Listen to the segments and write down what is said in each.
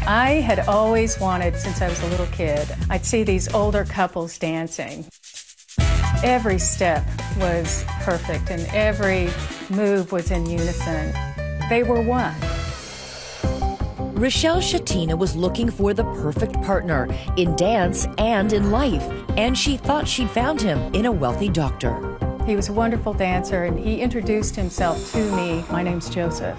I had always wanted, since I was a little kid, I'd see these older couples dancing. Every step was perfect and every move was in unison. They were one. Rochelle Shatina was looking for the perfect partner in dance and in life, and she thought she'd found him in a wealthy doctor. He was a wonderful dancer, and he introduced himself to me. My name's Joseph.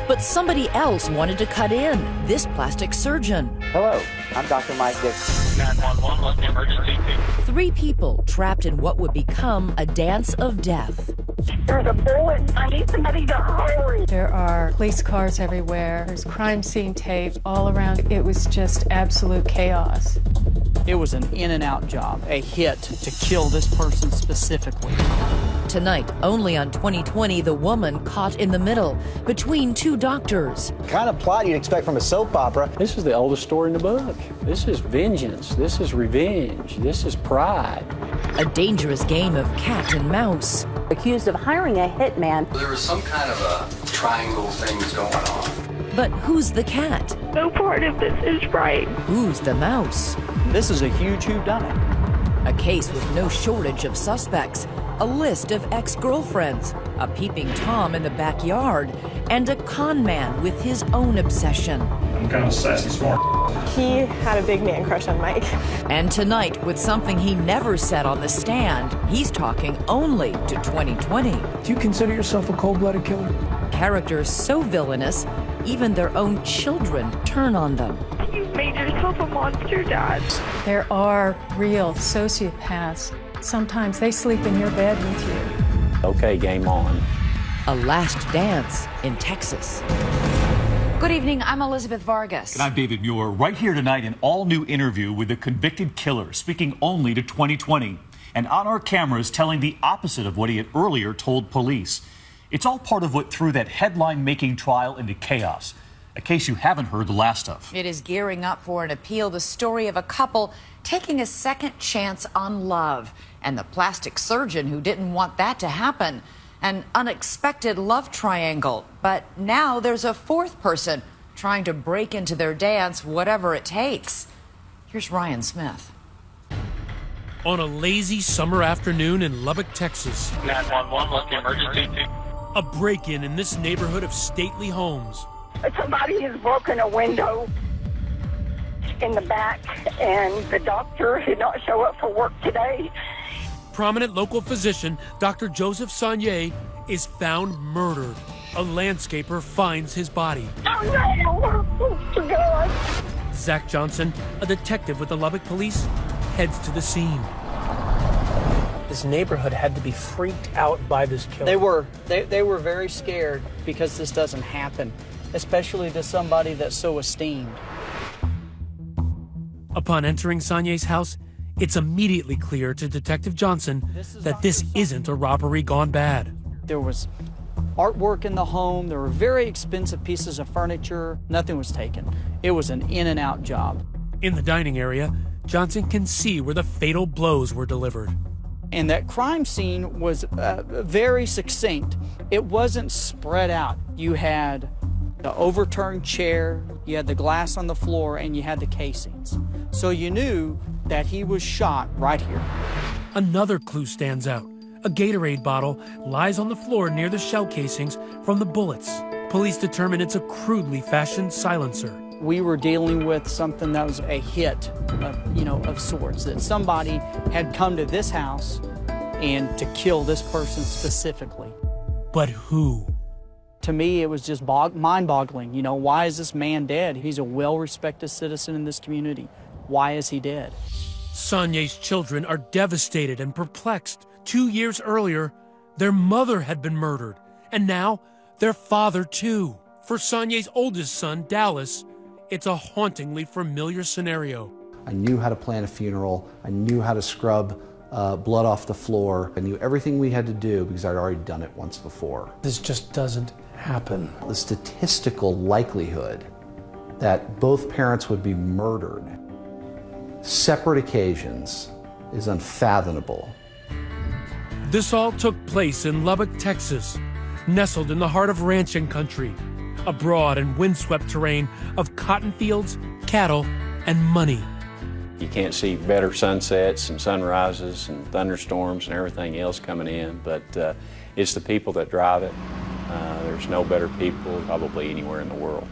But somebody else wanted to cut in, this plastic surgeon. Hello, I'm Dr. Mike Dixon. 911, what's the emergency? 3 people trapped in what would become a dance of death. There's a bullet. I need somebody to hurry. There are police cars everywhere. There's crime scene tape all around. It was just absolute chaos. It was an in-and-out job, a hit to kill this person specifically. Tonight, only on 2020, the woman caught in the middle between 2 doctors. The kind of plot you'd expect from a soap opera. This is the oldest story in the book. This is vengeance. This is revenge. This is pride. A dangerous game of cat and mouse. Accused of hiring a hitman. There was some kind of a triangle thing going on. But who's the cat? No part of this is right. Who's the mouse? This is a huge whodunit. A case with no shortage of suspects, a list of ex-girlfriends, a peeping Tom in the backyard, and a con man with his own obsession. I'm kind of sassy smart. He had a big man crush on Mike. And tonight, with something he never said on the stand, he's talking only to 2020. Do you consider yourself a cold-blooded killer? Characters so villainous, even their own children turn on them. You've made yourself a monster, Dad. There are real sociopaths. Sometimes they sleep in your bed with you. Okay, game on. A last dance in Texas. Good evening, I'm Elizabeth Vargas. And I'm David Muir, right here tonight, an all-new interview with a convicted killer, speaking only to 2020. And on our cameras, telling the opposite of what he had earlier told police. It's all part of what threw that headline-making trial into chaos. A case you haven't heard the last of. It is gearing up for an appeal, the story of a couple taking a second chance on love, and the plastic surgeon who didn't want that to happen. An unexpected love triangle, but now there's a 4th person trying to break into their dance, whatever it takes. Here's Ryan Smith. On a lazy summer afternoon in Lubbock, Texas. 911, what's the emergency? A break-in in this neighborhood of stately homes. Somebody has broken a window in the back, and the doctor did not show up for work today. Prominent local physician, Dr. Joseph Saunier, is found murdered. A landscaper finds his body. Oh, no! Oh, God. Zach Johnson, a detective with the Lubbock Police, heads to the scene. This neighborhood had to be freaked out by this killer. They were very scared because this doesn't happen, especially to somebody that's so esteemed. Upon entering Saunier's house, it's immediately clear to Detective Johnson that this isn't a robbery gone bad. There was artwork in the home. There were very expensive pieces of furniture. Nothing was taken. It was an in-and-out job. In the dining area, Johnson can see where the fatal blows were delivered. And that crime scene was very succinct. It wasn't spread out. You had the overturned chair, you had the glass on the floor, and you had the casings. So you knew that he was shot right here. Another clue stands out. A Gatorade bottle lies on the floor near the shell casings from the bullets. Police determine it's a crudely fashioned silencer. We were dealing with something that was a hit, of sorts, that somebody had come to this house and to kill this person specifically. But who? To me, it was just mind-boggling. Why is this man dead? He's a well-respected citizen in this community. Why is he dead? Saunier's children are devastated and perplexed. 2 years earlier, their mother had been murdered, and now their father too. For Saunier's oldest son, Dallas, it's a hauntingly familiar scenario. I knew how to plan a funeral. I knew how to scrub blood off the floor. I knew everything we had to do because I'd already done it once before. This just doesn't happen. The statistical likelihood that both parents would be murdered, separate occasions, is unfathomable. This all took place in Lubbock, Texas, nestled in the heart of ranching country. a broad and windswept terrain of cotton fields, cattle, and money. You can't see better sunsets and sunrises and thunderstorms and everything else coming in, but it's the people that drive it. There's no better people probably anywhere in the world.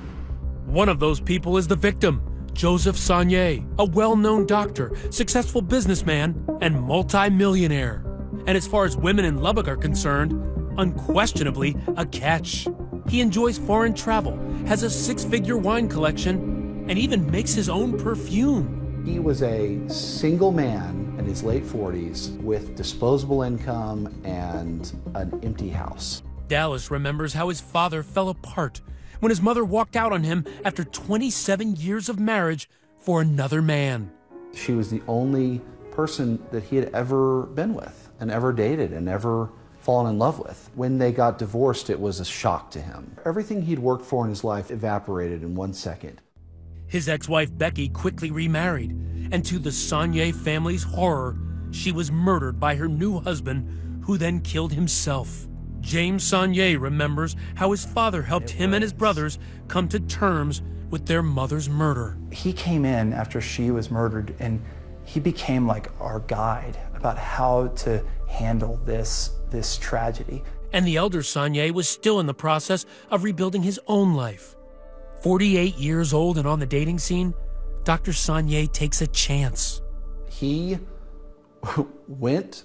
One of those people is the victim, Joseph Sonnier, a well-known doctor, successful businessman, and multi-millionaire. And as far as women in Lubbock are concerned, unquestionably a catch. He enjoys foreign travel, has a 6-figure wine collection, and even makes his own perfume. He was a single man in his late 40s with disposable income and an empty house. Dallas remembers how his father fell apart when his mother walked out on him after 27 years of marriage for another man. She was the only person that he had ever been with and ever dated and ever fallen in love with. When they got divorced, it was a shock to him. Everything he'd worked for in his life evaporated in 1 second. His ex-wife Becky quickly remarried, and to the Sonnier family's horror, she was murdered by her new husband, who then killed himself. James Sonnier remembers how his father helped him and his brothers come to terms with their mother's murder. He came in after she was murdered, and he became like our guide about how to handle this tragedy. And the elder Sonnier was still in the process of rebuilding his own life. 48 years old and on the dating scene, Dr. Sonnier takes a chance. He went,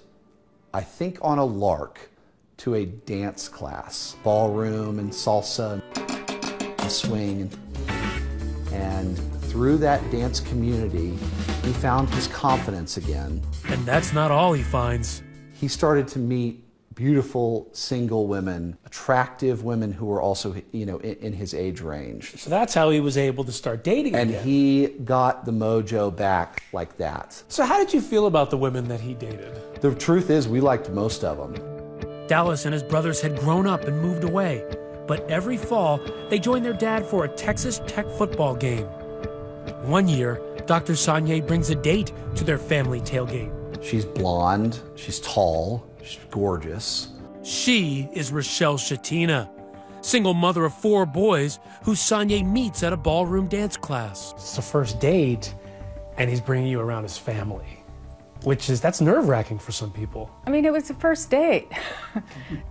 I think on a lark, to a dance class, ballroom and salsa and swing. And through that dance community, he found his confidence again. And that's not all he finds. He started to meet beautiful single women, attractive women who were also, in his age range. So that's how he was able to start dating again. And he got the mojo back like that. So how did you feel about the women that he dated? The truth is, we liked most of them. Dallas and his brothers had grown up and moved away, but every fall they joined their dad for a Texas Tech football game. One year, Dr. Sonnier brings a date to their family tailgate. She's blonde, she's tall, she's gorgeous. She is Rochelle Shatina, single mother of 4 boys who Sonnier meets at a ballroom dance class. It's the first date, and he's bringing you around his family, that's nerve-wracking for some people. I mean, it was the first date.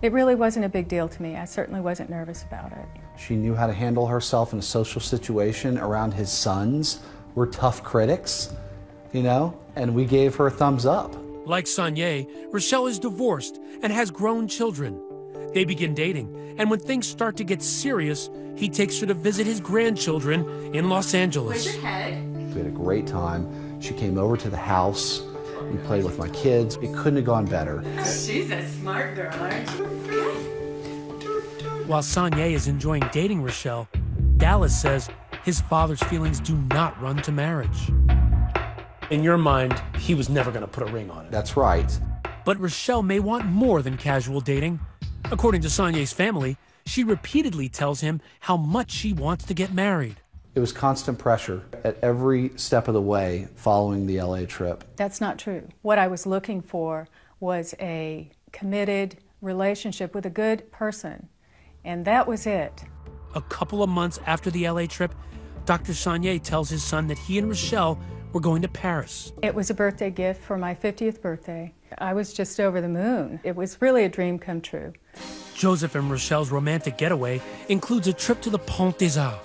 It really wasn't a big deal to me. I certainly wasn't nervous about it. She knew how to handle herself in a social situation around his sons. We're tough critics, and we gave her a thumbs up. Like Sonnier, Rochelle is divorced and has grown children. They begin dating, and when things start to get serious, he takes her to visit his grandchildren in Los Angeles. We had a great time. She came over to the house. We played with my kids. It couldn't have gone better. She's a smart girl, aren't you? While Sonnier is enjoying dating Rochelle, Dallas says his father's feelings do not run to marriage. In your mind, he was never going to put a ring on it. That's right. But Rochelle may want more than casual dating. According to Sonnier's family, she repeatedly tells him how much she wants to get married. It was constant pressure at every step of the way following the LA trip. That's not true. What I was looking for was a committed relationship with a good person, and that was it. A couple of months after the LA trip, Dr. Sonnier tells his son that he and Rochelle were going to Paris. It was a birthday gift for my 50th birthday. I was just over the moon. It was really a dream come true. Joseph and Rochelle's romantic getaway includes a trip to the Pont des Arts,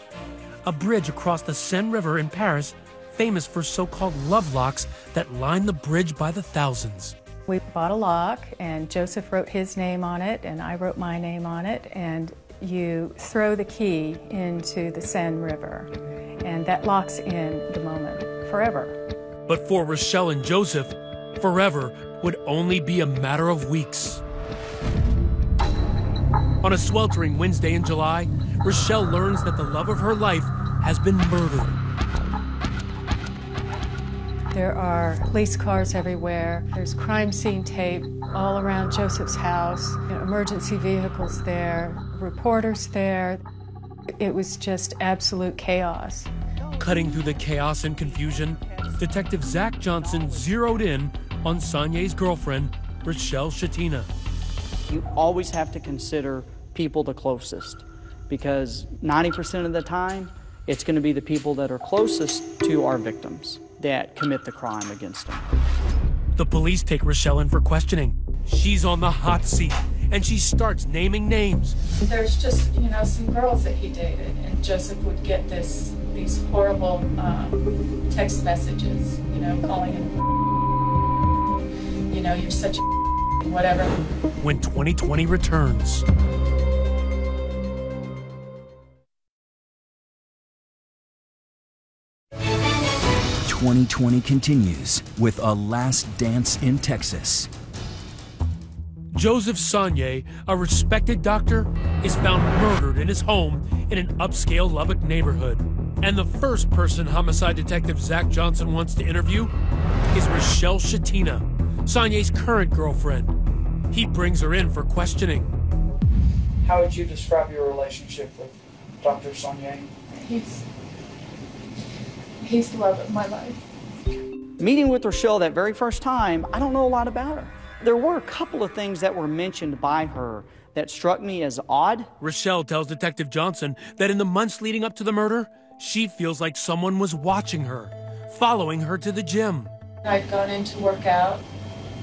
a bridge across the Seine River in Paris, famous for so-called love locks that line the bridge by the thousands. We bought a lock, and Joseph wrote his name on it, and I wrote my name on it, and you throw the key into the Seine River, and that locks in the moment forever. But for Rochelle and Joseph, forever would only be a matter of weeks. On a sweltering Wednesday in July, Rochelle learns that the love of her life has been murdered. There are police cars everywhere. There's crime scene tape all around Joseph's house. Emergency vehicles there, reporters there. It was just absolute chaos. Cutting through the chaos and confusion, Detective Zach Johnson zeroed in on Sonnier's girlfriend, Rochelle Shatina. You always have to consider people the closest. because 90% of the time, it's going to be the people that are closest to our victims that commit the crime against them. The police take Rochelle in for questioning. She's on the hot seat, and she starts naming names. There's just, some girls that he dated, and Joseph would get these horrible text messages, calling him, you're such a whatever. When 2020 returns. "2020 continues with a last dance in Texas. Joseph Sonnier, a respected doctor, is found murdered in his home in an upscale Lubbock neighborhood. And the first person homicide detective Zach Johnson wants to interview is Rochelle Shatina, Sonnier's current girlfriend. He brings her in for questioning. How would you describe your relationship with Dr. Sonnier? He's the love of my life. Meeting with Rochelle that very first time, I don't know a lot about her. There were a couple of things that were mentioned by her that struck me as odd. Rochelle tells Detective Johnson that in the months leading up to the murder, she feels like someone was watching her, following her to the gym. I'd gone in to work out,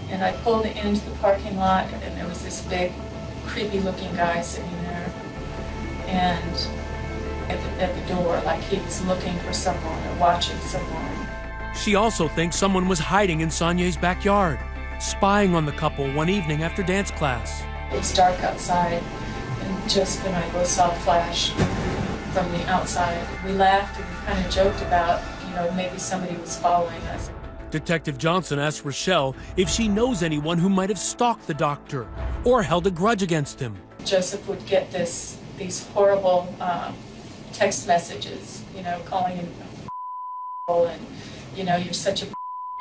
and I pulled into the parking lot, and there was this big, creepy-looking guy sitting there, and at the door, like he was looking for someone or watching someone. She also thinks someone was hiding in Sonnier's backyard, spying on the couple one evening after dance class. It was dark outside, and Joseph and I both saw a flash from the outside. We laughed and we kind of joked about, maybe somebody was following us. Detective Johnson asks Rochelle if she knows anyone who might have stalked the doctor or held a grudge against him. Joseph would get these horrible text messages, calling him and, you're such a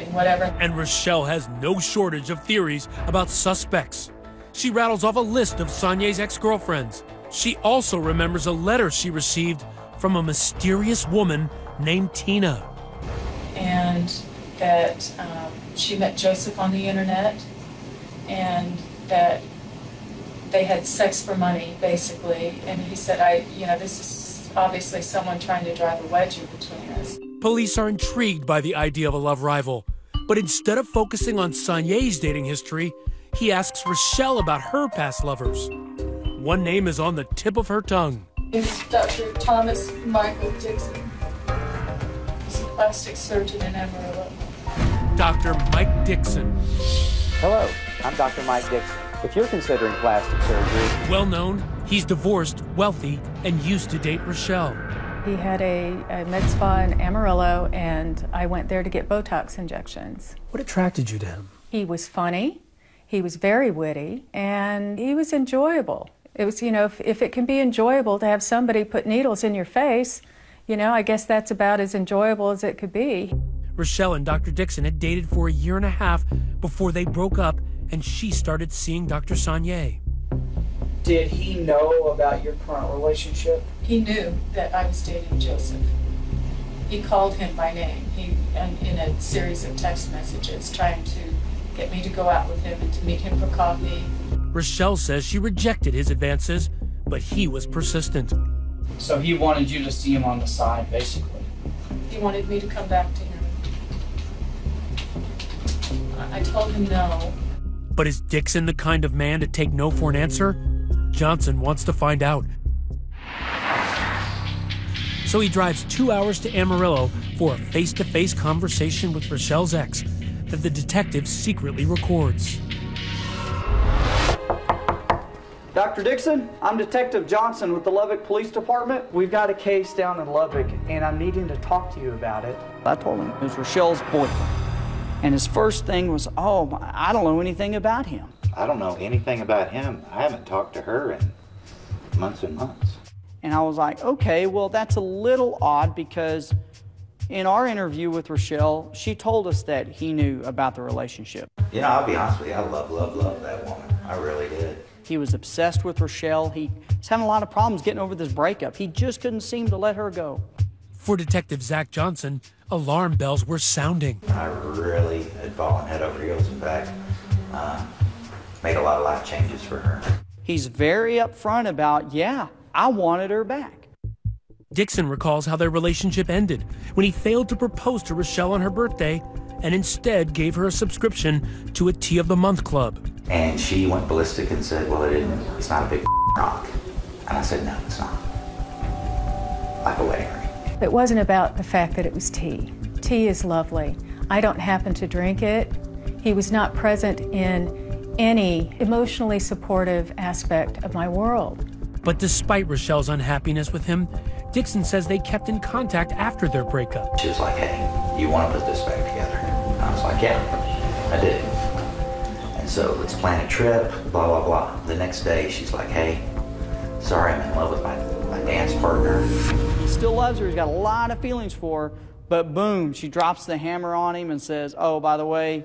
and whatever. And Rochelle has no shortage of theories about suspects. She rattles off a list of Sonnier's ex-girlfriends. She also remembers a letter she received from a mysterious woman named Tina. And that she met Joseph on the internet, and that they had sex for money, basically. And he said, this is obviously someone trying to drive a wedge in between us. Police are intrigued by the idea of a love rival, but instead of focusing on Sonnier's dating history, he asks Rochelle about her past lovers. One name is on the tip of her tongue. It's Dr. Thomas Michael Dixon. He's a plastic surgeon in Amarillo. Dr. Mike Dixon. Hello, I'm Dr. Mike Dixon. If you're considering plastic surgery... Well known, he's divorced, wealthy, and used to date Rochelle. He had a med spa in Amarillo, and I went there to get Botox injections. What attracted you to him? He was funny, he was very witty, and he was enjoyable. It was, if it can be enjoyable to have somebody put needles in your face, I guess that's about as enjoyable as it could be. Rochelle and Dr. Dixon had dated for a year and a half before they broke up, and she started seeing Dr. Sonnier. Did he know about your current relationship? He knew that I was dating Joseph. He called him by name in a series of text messages, trying to get me to go out with him and to meet him for coffee. Rochelle says she rejected his advances, but he was persistent. So he wanted you to see him on the side, basically. He wanted me to come back to him. I told him no. But is Dixon the kind of man to take no for an answer? Johnson wants to find out. So he drives 2 hours to Amarillo for a face-to-face conversation with Rochelle's ex that the detective secretly records. Dr. Dixon, I'm Detective Johnson with the Lubbock Police Department. We've got a case down in Lubbock, and I'm needing to talk to you about it. I told him it was Rochelle's boyfriend. And his first thing was, oh, I don't know anything about him. I don't know anything about him. I haven't talked to her in months and months. And I was like, okay, well, that's a little odd because in our interview with Rochelle, she told us that he knew about the relationship. I'll be honest with you, I love that woman. I really did. He was obsessed with Rochelle. He's having a lot of problems getting over this breakup. He just couldn't seem to let her go. For Detective Zach Johnson, alarm bells were sounding. I really had fallen head over heels. In fact, made a lot of life changes for her. He's very upfront about, yeah, I wanted her back. Dixon recalls how their relationship ended when he failed to propose to Rochelle on her birthday and instead gave her a subscription to a Tea of the Month club. And she went ballistic and said, well, it's not a big rock. And I said, no, it's not. Like a wedding ring. It wasn't about the fact that it was tea. Tea is lovely. I don't happen to drink it. He was not present in any emotionally supportive aspect of my world. But despite Rochelle's unhappiness with him, Dixon says they kept in contact after their breakup. She was like, hey, you want to put this back together? And I was like, yeah, I did. And so let's plan a trip, blah, blah, blah. The next day, she's like, hey, sorry, I'm in love with my dance partner. Still loves her, he's got a lot of feelings for her, but boom, she drops the hammer on him and says, oh, by the way,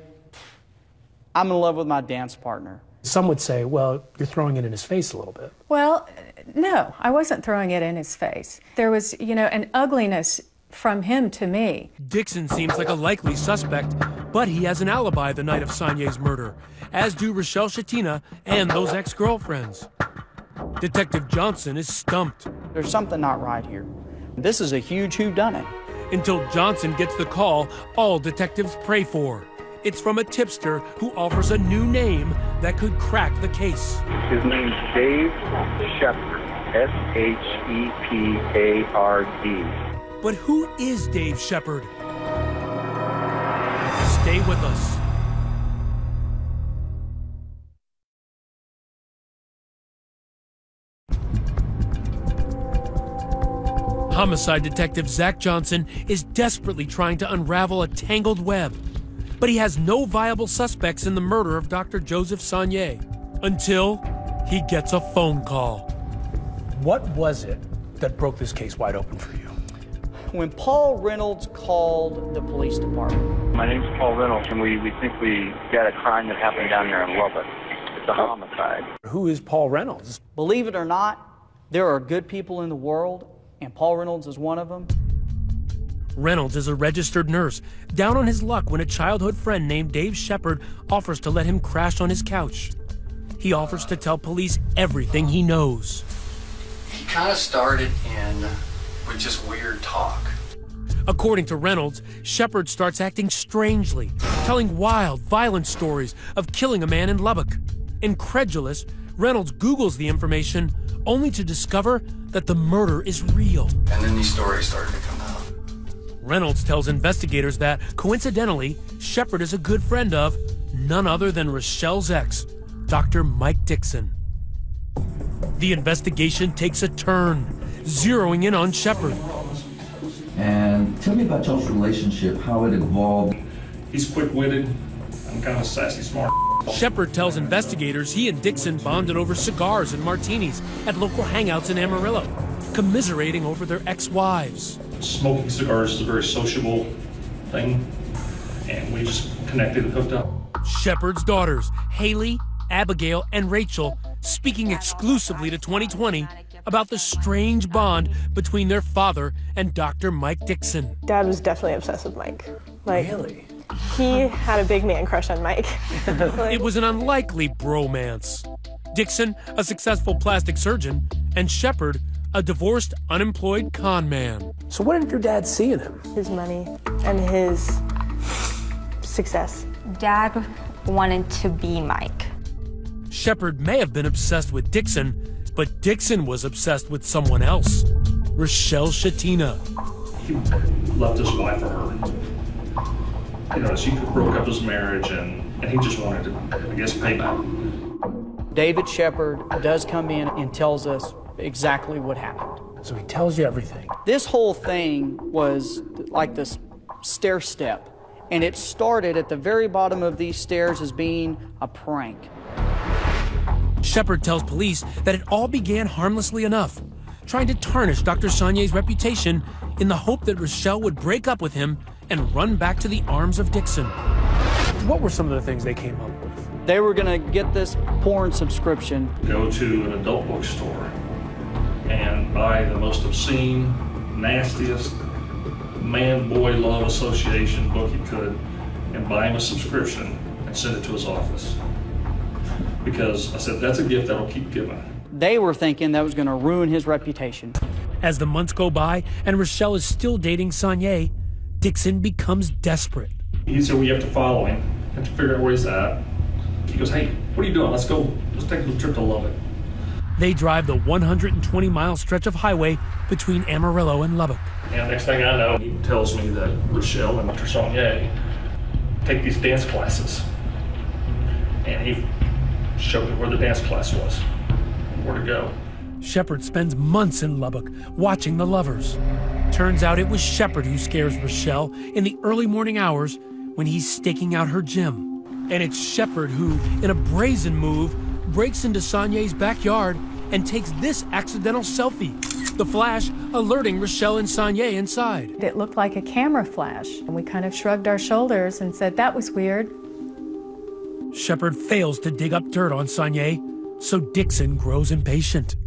I'm in love with my dance partner. Some would say, well, you're throwing it in his face a little bit. Well, no, I wasn't throwing it in his face. There was, an ugliness from him to me. Dixon seems like a likely suspect, but he has an alibi the night of Sonia's murder, as do Rochelle Shatina and those ex-girlfriends. Detective Johnson is stumped. There's something not right here. This is a huge whodunit. Until Johnson gets the call all detectives pray for. It's from a tipster who offers a new name that could crack the case. His name's Dave Shepard, S-H-E-P-A-R-D. But who is Dave Shepard? Stay with us. Homicide detective Zach Johnson is desperately trying to unravel a tangled web. But he has no viable suspects in the murder of Dr. Joseph Sonier until he gets a phone call. What was it that broke this case wide open for you? When Paul Reynolds called the police department. My name's Paul Reynolds, and we think we got a crime that happened down there in Lubbock. It's a homicide. Who is Paul Reynolds? Believe it or not, there are good people in the world, and Paul Reynolds is one of them. Reynolds is a registered nurse, down on his luck when a childhood friend named Dave Shepard offers to let him crash on his couch. He offers to tell police everything he knows. He kind of started with just weird talk. According to Reynolds, Shepard starts acting strangely, telling wild, violent stories of killing a man in Lubbock. Incredulous, Reynolds Googles the information only to discover that the murder is real. And then these stories started to come out. Reynolds tells investigators that, coincidentally, Shepard is a good friend of none other than Rochelle's ex, Dr. Mike Dixon. The investigation takes a turn, zeroing in on Shepard. And tell me about y'all's relationship, how it evolved. He's quick-witted. I'm kind of sassy, smart. Shepard tells investigators he and Dixon bonded over cigars and martinis at local hangouts in Amarillo, commiserating over their ex-wives. Smoking cigars is a very sociable thing, and we just connected and hooked up. Shepard's daughters, Haley, Abigail, and Rachel, speaking exclusively to 2020 about the strange bond between their father and Dr. Mike Dixon. Dad was definitely obsessed with Mike. Really? He had a big man crush on Mike. It was an unlikely bromance. Dixon, a successful plastic surgeon, and Shepard, a divorced, unemployed con man. So what did your dad see in him? His money and his success. Dad wanted to be Mike. Shepard may have been obsessed with Dixon, but Dixon was obsessed with someone else, Rochelle Shatina. He loved his wife for her. She broke up his marriage, and he just wanted to, I guess, pay back. David Shepard does come in and tells us exactly what happened. So he tells you everything. This whole thing was like this stair step, and it started at the very bottom of these stairs as being a prank. Shepard tells police that it all began harmlessly enough, trying to tarnish Dr. Sonier's reputation in the hope that Rochelle would break up with him and run back to the arms of Dixon. What were some of the things they came up with? They were going to get this porn subscription. Go to an adult bookstore and buy the most obscene, nastiest man-boy love association book he could and buy him a subscription and send it to his office. Because I said, that's a gift that'll keep giving. They were thinking that was going to ruin his reputation. As the months go by and Rochelle is still dating Sonia, Dixon becomes desperate. He said, well, you have to follow him and figure out where he's at. He goes, hey, what are you doing? Let's take a little trip to Lubbock. They drive the 120-mile stretch of highway between Amarillo and Lubbock. And next thing I know, he tells me that Rochelle and Dr. Sonia take these dance classes. And he showed me where the dance class was, where to go. Shepard spends months in Lubbock watching the lovers. Turns out it was Shepard who scares Rochelle in the early morning hours when he's staking out her gym. And it's Shepard who, in a brazen move, breaks into Sonia's backyard and takes this accidental selfie. The flash alerting Rochelle and Sonia inside. It looked like a camera flash, and we kind of shrugged our shoulders and said, that was weird. Shepard fails to dig up dirt on Sonia, so Dixon grows impatient.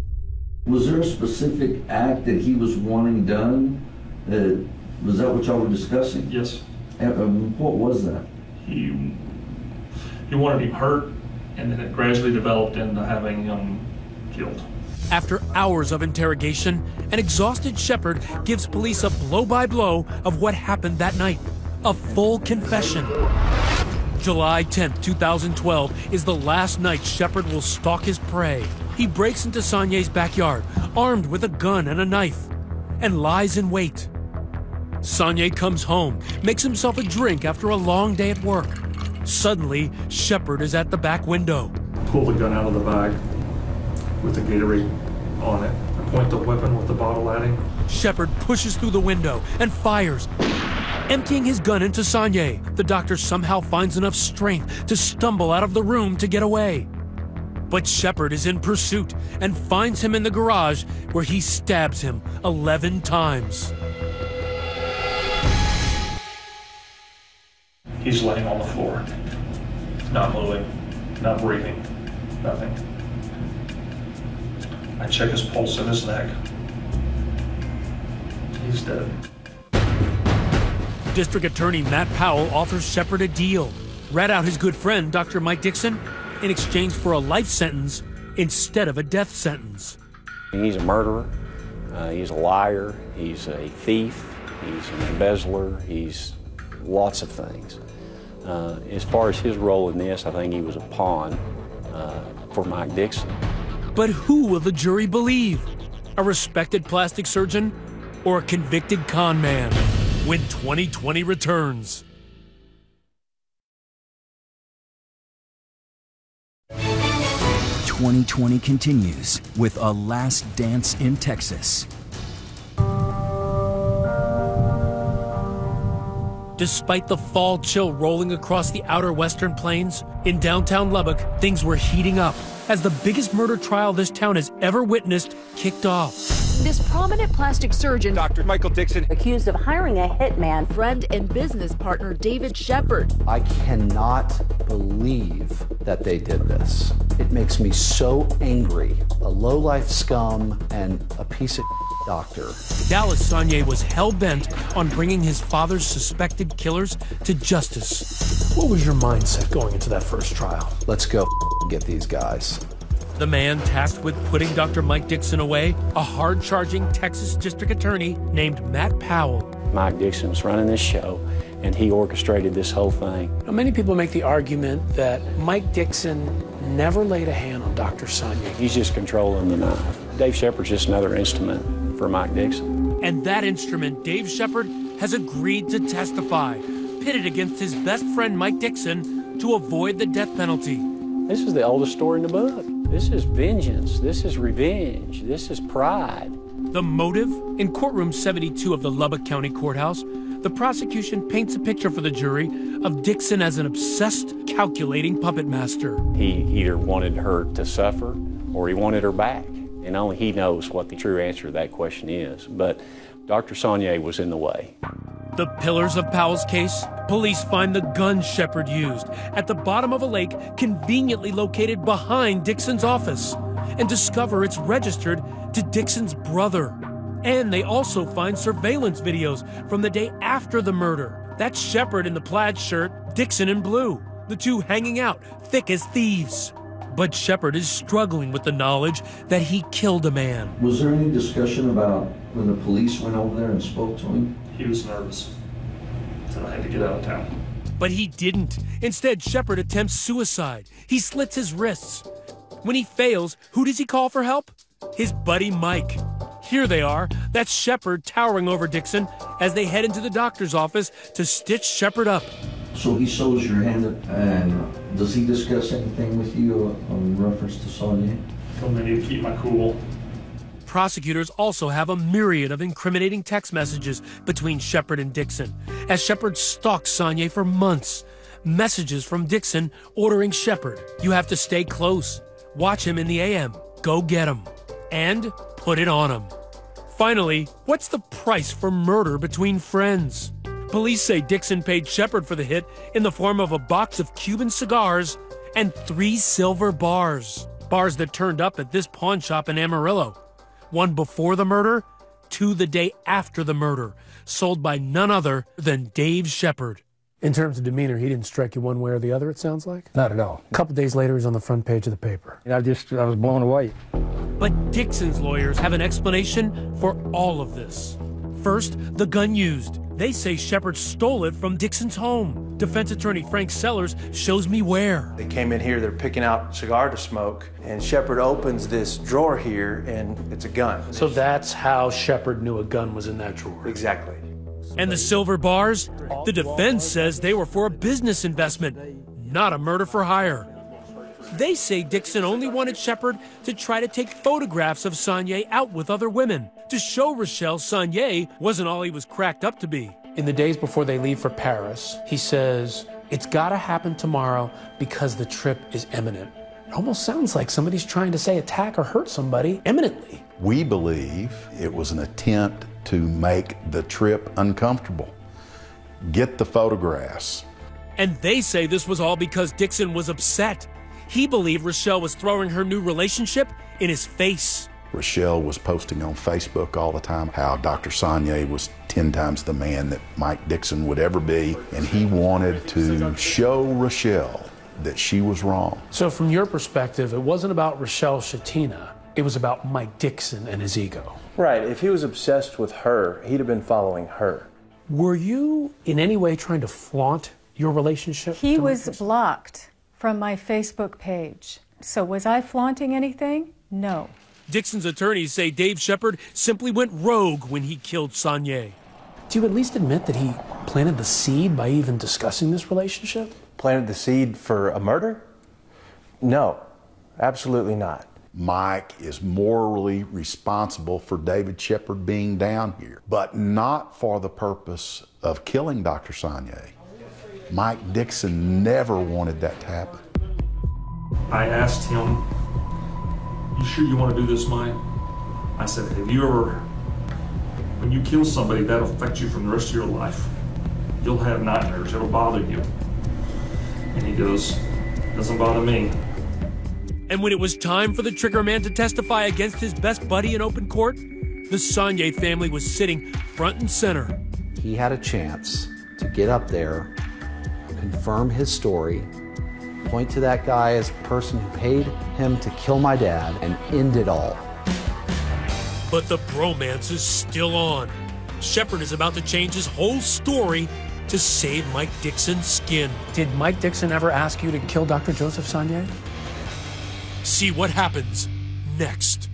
Was there a specific act that he was wanting done? Was that what y'all were discussing? Yes. And what was that? He wanted him hurt, and then it gradually developed into having him killed. After hours of interrogation, an exhausted Shepard gives police a blow-by-blow of what happened that night. A full confession. July 10th, 2012 is the last night Shepard will stalk his prey. He breaks into Sonia's backyard, armed with a gun and a knife, and lies in wait. Sonia comes home, makes himself a drink after a long day at work. Suddenly, Shepard is at the back window. Pull the gun out of the bag with the Gatorade on it. I point the weapon with the bottle at him. Shepard pushes through the window and fires, emptying his gun into Sonia. The doctor somehow finds enough strength to stumble out of the room to get away. But Shepard is in pursuit and finds him in the garage where he stabs him 11 times. He's laying on the floor, not moving, not breathing, nothing. I check his pulse in his neck. He's dead. District Attorney Matt Powell offers Shepard a deal. Rat out his good friend, Dr. Mike Dixon, in exchange for a life sentence instead of a death sentence. He's a murderer, he's a liar, he's a thief, he's an embezzler, he's lots of things. As far as his role in this, I think he was a pawn for Mike Dixon. But who will the jury believe? A respected plastic surgeon or a convicted con man? When 2020 returns. 2020 continues with A Last Dance in Texas. Despite the fall chill rolling across the outer western plains, in downtown Lubbock, things were heating up as the biggest murder trial this town has ever witnessed kicked off. This prominent plastic surgeon, Dr. Michael Dixon, accused of hiring a hitman, friend and business partner David Shepard. I cannot believe that they did this. It makes me so angry. A low-life scum and a piece of doctor. Dallas Sonia was hell-bent on bringing his father's suspected killers to justice. What was your mindset going into that first trial? Let's go get these guys. The man tasked with putting Dr. Mike Dixon away, a hard-charging Texas district attorney named Matt Powell. Mike Dixon's running this show, and he orchestrated this whole thing. Now, many people make the argument that Mike Dixon never laid a hand on Dr. Sonia. He's just controlling the knife. Dave Shepard's just another instrument for Mike Dixon. And that instrument, Dave Shepard, has agreed to testify, pitted against his best friend Mike Dixon to avoid the death penalty. This is the oldest story in the book. This is vengeance. This is revenge. This is pride. The motive? In courtroom 72 of the Lubbock County Courthouse, the prosecution paints a picture for the jury of Dixon as an obsessed, calculating puppet master. He either wanted her to suffer or he wanted her back. And only he knows what the true answer to that question is. But Dr. Sonia was in the way. The pillars of Powell's case, police find the gun Shepard used at the bottom of a lake conveniently located behind Dixon's office and discover it's registered to Dixon's brother. And they also find surveillance videos from the day after the murder. That's Shepard in the plaid shirt, Dixon in blue, the two hanging out, thick as thieves. But Shepard is struggling with the knowledge that he killed a man. Was there any discussion about when the police went over there and spoke to him? He was nervous. Said I had to get out of town. But he didn't. Instead, Shepard attempts suicide. He slits his wrists. When he fails, who does he call for help? His buddy Mike. Here they are. That's Shepard towering over Dixon as they head into the doctor's office to stitch Shepard up. So he sews your hand up, and does he discuss anything with you in reference to Sonia? Told me I need to keep my cool. Prosecutors also have a myriad of incriminating text messages between Shepard and Dixon, as Shepard stalks Sonia for months. Messages from Dixon ordering Shepard, "You have to stay close. Watch him in the AM. Go get him. And put it on him." Finally, what's the price for murder between friends? Police say Dixon paid Shepard for the hit in the form of a box of Cuban cigars and 3 silver bars. Bars that turned up at this pawn shop in Amarillo. 1 before the murder, 2 the day after the murder, sold by none other than Dave Shepard. In terms of demeanor, he didn't strike you one way or the other, it sounds like? Not at all. A couple days later, he's on the front page of the paper. I was blown away. But Dixon's lawyers have an explanation for all of this. First, the gun used. They say Shepard stole it from Dixon's home. Defense attorney Frank Sellers shows me where. They came in here, they're picking out a cigar to smoke, and Shepard opens this drawer here, and it's a gun. So that's how Shepard knew a gun was in that drawer? Exactly. And the silver bars? The defense says they were for a business investment, not a murder for hire. They say Dixon only wanted Shepard to try to take photographs of Sonia out with other women, to show Rochelle Sonia wasn't all he was cracked up to be. In the days before they leave for Paris, he says, "It's gotta happen tomorrow because the trip is imminent." It almost sounds like somebody's trying to say attack or hurt somebody imminently. We believe it was an attempt to make the trip uncomfortable. Get the photographs. And they say this was all because Dixon was upset. He believed Rochelle was throwing her new relationship in his face. Rochelle was posting on Facebook all the time how Dr. Sonia was 10 times the man that Mike Dixon would ever be, and he wanted to show Rochelle that she was wrong. So from your perspective, it wasn't about Rochelle Shatina, it was about Mike Dixon and his ego. Right, if he was obsessed with her, he'd have been following her. Were you in any way trying to flaunt your relationship? He was blocked from my Facebook page. So was I flaunting anything? No. Dixon's attorneys say Dave Shepard simply went rogue when he killed Sonia. Do you at least admit that he planted the seed by even discussing this relationship? Planted the seed for a murder? No, absolutely not. Mike is morally responsible for David Shepard being down here, but not for the purpose of killing Dr. Sonia. Mike Dixon never wanted that to happen. I asked him, "You sure you want to do this, Mike?" I said, "Have you ever, when you kill somebody, that'll affect you from the rest of your life. You'll have nightmares, it'll bother you." And he goes, "Doesn't bother me." And when it was time for the trigger man to testify against his best buddy in open court, the Sonia family was sitting front and center. He had a chance to get up there, confirm his story, point to that guy as the person who paid him to kill my dad, and end it all. But the bromance is still on. Shepard is about to change his whole story to save Mike Dixon's skin. Did Mike Dixon ever ask you to kill Dr. Joseph Sonia? See what happens next.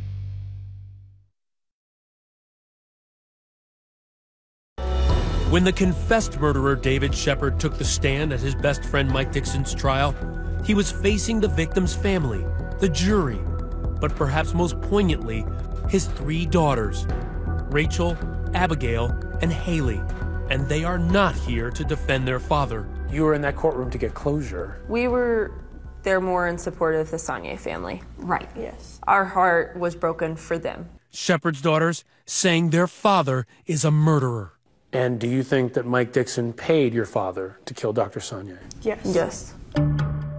When the confessed murderer David Shepard took the stand at his best friend Mike Dixon's trial, he was facing the victim's family, the jury, but perhaps most poignantly, his 3 daughters, Rachel, Abigail, and Haley. And they are not here to defend their father. You were in that courtroom to get closure. We were there more in support of the Sonia family. Right. Yes. Our heart was broken for them. Shepard's daughters saying their father is a murderer. And do you think that Mike Dixon paid your father to kill Dr. Sonia? Yes. Yes.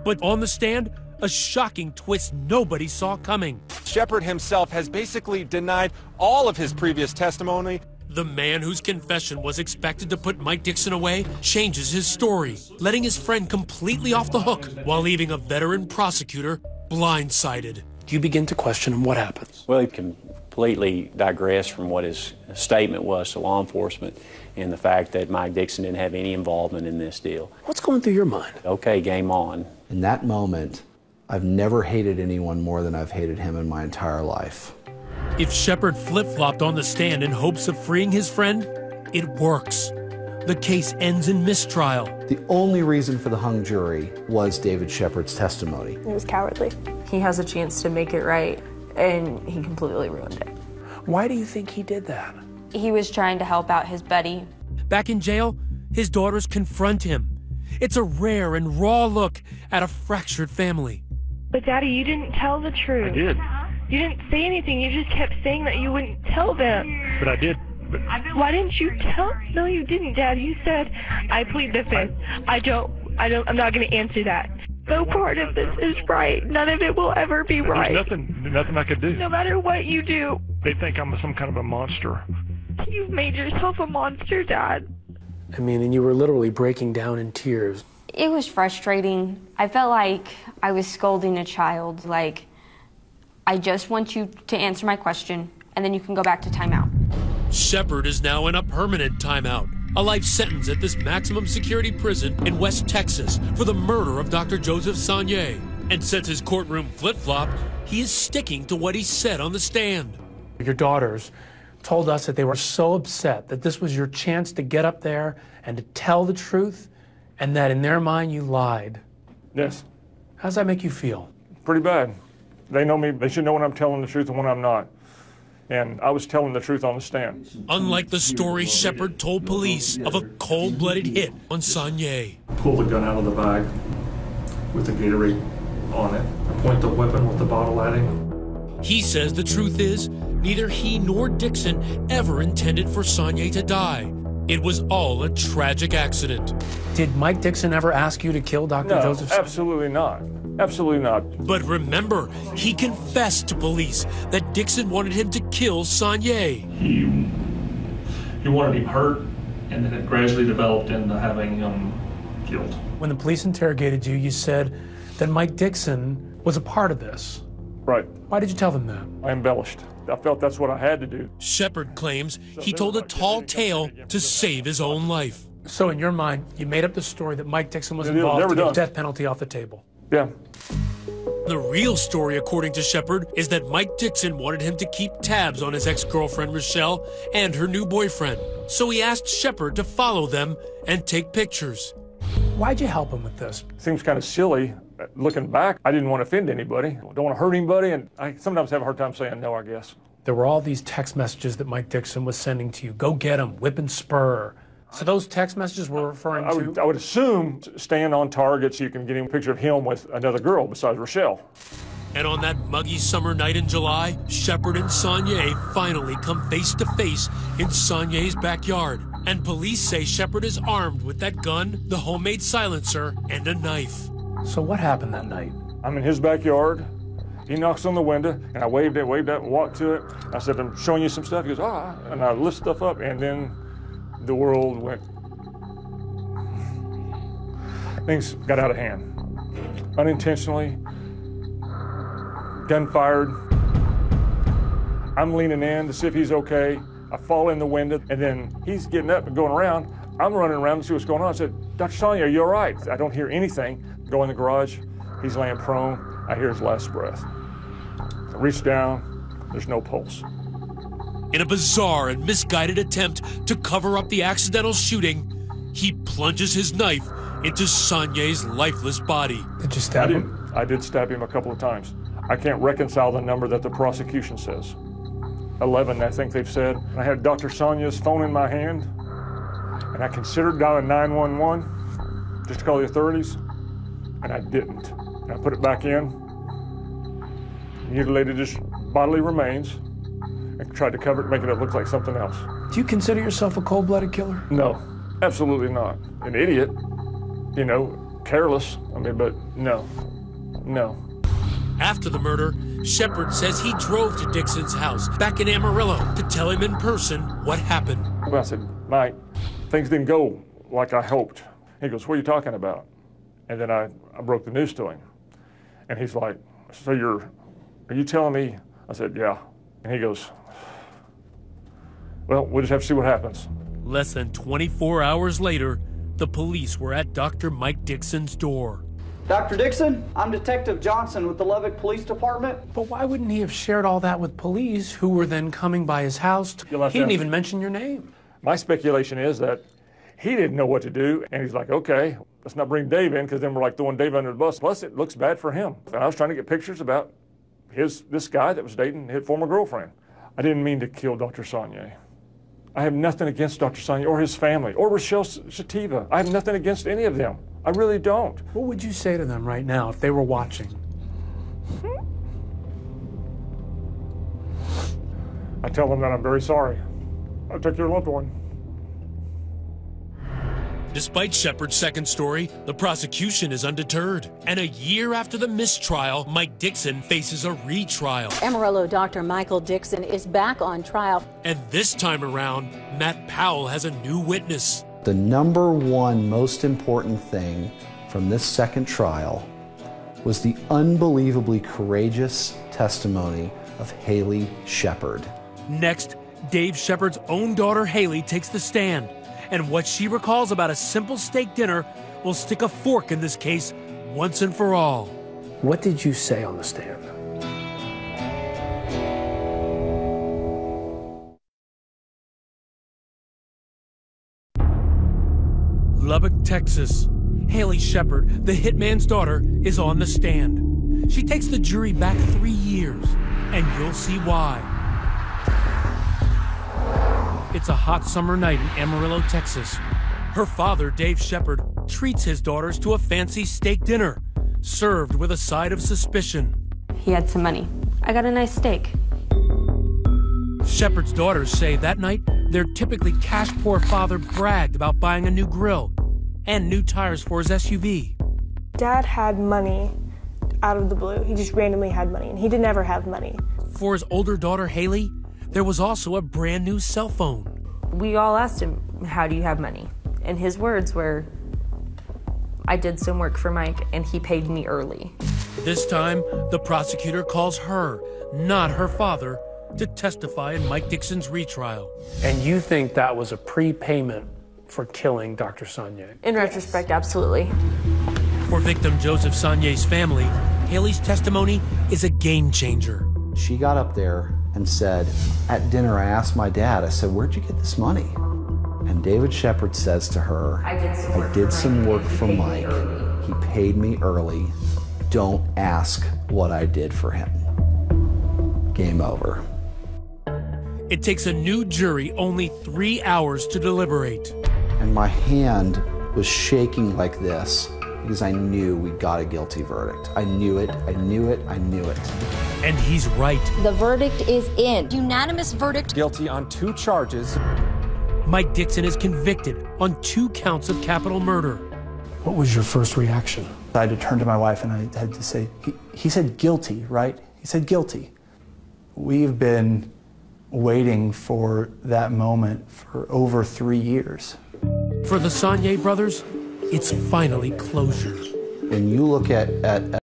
But on the stand, a shocking twist nobody saw coming. Shepard himself has basically denied all of his previous testimony. The man whose confession was expected to put Mike Dixon away changes his story, letting his friend completely off the hook while leaving a veteran prosecutor blindsided. You begin to question him. What happens? Well, he completely digressed from what his statement was to law enforcement and the fact that Mike Dixon didn't have any involvement in this deal. What's going through your mind? Okay, game on. In that moment, I've never hated anyone more than I've hated him in my entire life. If Shepard flip-flopped on the stand in hopes of freeing his friend, it works. The case ends in mistrial. The only reason for the hung jury was David Shepard's testimony. It was cowardly. He has a chance to make it right, and he completely ruined it. Why do you think he did that? He was trying to help out his buddy. Back in jail, his daughters confront him. It's a rare and raw look at a fractured family. But Daddy, you didn't tell the truth. I did. You didn't say anything. You just kept saying that you wouldn't tell them. But I did. But why didn't you tell? No, you didn't, Dad. You said, I plead the fifth. I'm not going to answer that. No part of this is right. None of it will ever be right. There's nothing I could do. No matter what you do. They think I'm some kind of a monster. You've made yourself a monster, Dad. I mean, and you were literally breaking down in tears. It was frustrating. I felt like I was scolding a child. Like, I just want you to answer my question, and then you can go back to timeout. Shepard is now in a permanent timeout, a life sentence at this maximum security prison in West Texas for the murder of Dr. Joseph Sonnier. And since his courtroom flip-flopped, he is sticking to what he said on the stand. Your daughters told us that they were so upset that this was your chance to get up there and to tell the truth, and that in their mind you lied. Yes. How does that make you feel? Pretty bad. They know me. They should know when I'm telling the truth and when I'm not. And I was telling the truth on the stand. Unlike the story Shepard told police of a cold-blooded hit on Sonnier. Pull the gun out of the bag with the Gatorade on it. I point the weapon with the bottle at him. He says the truth is, neither he nor Dixon ever intended for Sonnier to die. It was all a tragic accident. Did Mike Dixon ever ask you to kill Dr. No, Joseph? Absolutely not. Absolutely not. But remember, he confessed to police that Dixon wanted him to kill Sonnier. He wanted him hurt, and then it gradually developed into having him killed. When the police interrogated you, you said that Mike Dixon was a part of this. Right. Why did you tell them that? I embellished. I felt that's what I had to do. Shepard claims he told a tall tale to save his own life. So in your mind, you made up the story that Mike Dixon was involved to get the death penalty off the table. Yeah. The real story, according to Shepard, is that Mike Dixon wanted him to keep tabs on his ex-girlfriend Rochelle and her new boyfriend. So he asked Shepard to follow them and take pictures. Why'd you help him with this? Seems kind of silly. Looking back, I didn't want to offend anybody. Don't want to hurt anybody, and I sometimes have a hard time saying no, I guess. There were all these text messages that Mike Dixon was sending to you. Go get him, whip and spur. So those text messages were referring to... I would assume staying on target so you can get a picture of him with another girl besides Rochelle. And on that muggy summer night in July, Shepard and Sonnier finally come face to face in Sonnier's backyard. And police say Shepard is armed with that gun, the homemade silencer, and a knife. So what happened that night? I'm in his backyard. He knocks on the window, and I waved up, and walked to it. I said, I'm showing you some stuff. He goes, ah, and I lift stuff up, and then the world went, things got out of hand. Unintentionally, gun fired. I'm leaning in to see if he's okay. I fall in the window, and then he's getting up and going around. I'm running around to see what's going on. I said, Dr. Sonnier, are you all right? I don't hear anything. Go in the garage. He's laying prone. I hear his last breath. I reach down. There's no pulse. In a bizarre and misguided attempt to cover up the accidental shooting, he plunges his knife into Sonnier's lifeless body. Did you stab him? I did stab him a couple of times. I can't reconcile the number that the prosecution says. 11, I think they've said. I had Dr. Sonnier's phone in my hand, and I considered dialing 911 just to call the authorities, and I didn't. And I put it back in, mutilated his bodily remains, and tried to cover it, making it look like something else. Do you consider yourself a cold-blooded killer? No, absolutely not. An idiot, you know, careless. I mean, but no. After the murder, Shepard says he drove to Dixon's house back in Amarillo to tell him in person what happened. Well, I said, Mike, things didn't go like I hoped. He goes, what are you talking about? And then I broke the news to him. And he's like, so are you telling me? I said, yeah. And he goes, well, we'll just have to see what happens. Less than 24 hours later, the police were at Dr. Mike Dixon's door. Dr. Dixon, I'm Detective Johnson with the Lubbock Police Department. But why wouldn't he have shared all that with police who were then coming by his house? He didn't even mention your name. My speculation is that he didn't know what to do, and he's like, okay, let's not bring Dave in, because then we're like throwing Dave under the bus. Plus, it looks bad for him. And I was trying to get pictures about this guy that was dating his former girlfriend. I didn't mean to kill Dr. Sonnier. I have nothing against Dr. Sonnier or his family or Rochelle Sativa. I have nothing against any of them. I really don't. What would you say to them right now if they were watching? I tell them that I'm very sorry. I took your loved one. Despite Shepard's second story, the prosecution is undeterred. And a year after the mistrial, Mike Dixon faces a retrial. Amarillo Dr. Michael Dixon is back on trial. And this time around, Matt Powell has a new witness. The number one most important thing from this second trial was the unbelievably courageous testimony of Haley Shepard. Next, Dave Shepard's own daughter Haley takes the stand. And what she recalls about a simple steak dinner will stick a fork in this case once and for all. What did you say on the stand? Lubbock, Texas. Haley Shepard, the hitman's daughter, is on the stand. She takes the jury back 3 years, and you'll see why. It's a hot summer night in Amarillo, Texas. Her father, Dave Shepard, treats his daughters to a fancy steak dinner, served with a side of suspicion. He had some money. I got a nice steak. Shepard's daughters say that night their typically cash-poor father bragged about buying a new grill and new tires for his SUV. Dad had money out of the blue. He just randomly had money, and he didn't ever have money. For his older daughter, Haley, there was also a brand new cell phone. We all asked him, how do you have money? And his words were, I did some work for Mike and he paid me early. This time, the prosecutor calls her, not her father, to testify in Mike Dixon's retrial. And you think that was a prepayment for killing Dr. Sonnier? In retrospect, absolutely. For victim Joseph Sonnier's family, Haley's testimony is a game changer. She got up there and said, at dinner I asked my dad, I said, where'd you get this money? And David Shepard says to her, I did some work for Mike. He paid me early. Don't ask what I did for him. Game over. It takes a new jury only 3 hours to deliberate. And my hand was shaking like this because I knew we got a guilty verdict. I knew it, I knew it, I knew it. And he's right. The verdict is in. Unanimous verdict. Guilty on 2 charges. Mike Dixon is convicted on 2 counts of capital murder. What was your first reaction? I had to turn to my wife and I had to say, he said guilty, right? He said guilty. We've been waiting for that moment for over 3 years. For the Sonnier brothers, it's finally closure. When you look at